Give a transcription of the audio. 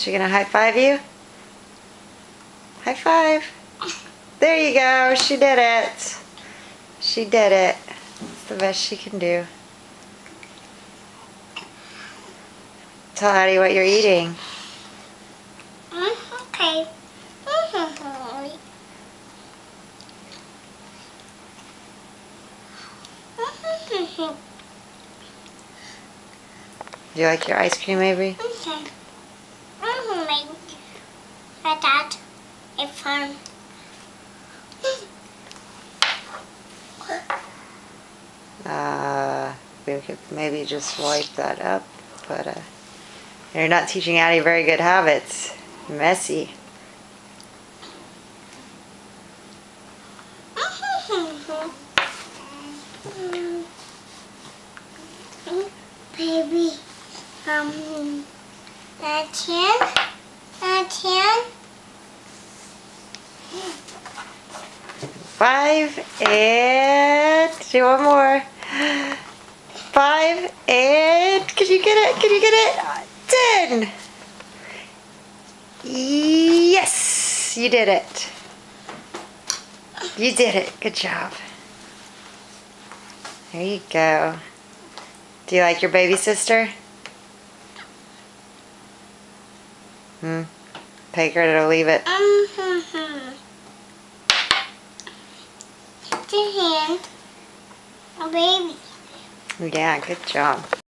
She gonna high five you? High five. There you go. She did it. She did it. It's the best she can do. Tell Addie what you're eating. Okay. Do you like your ice cream, Avery? Okay. Like that. It's fun. We could maybe just wipe that up, but you're not teaching Addie very good habits. Messy. Baby, that's it. That's it. 5 and do one more. 5 and can you get it? Can you get it? 10. Yes, you did it. You did it. Good job. There you go. Do you like your baby sister? Take her to leave it. The hand. A baby. Yeah, good job.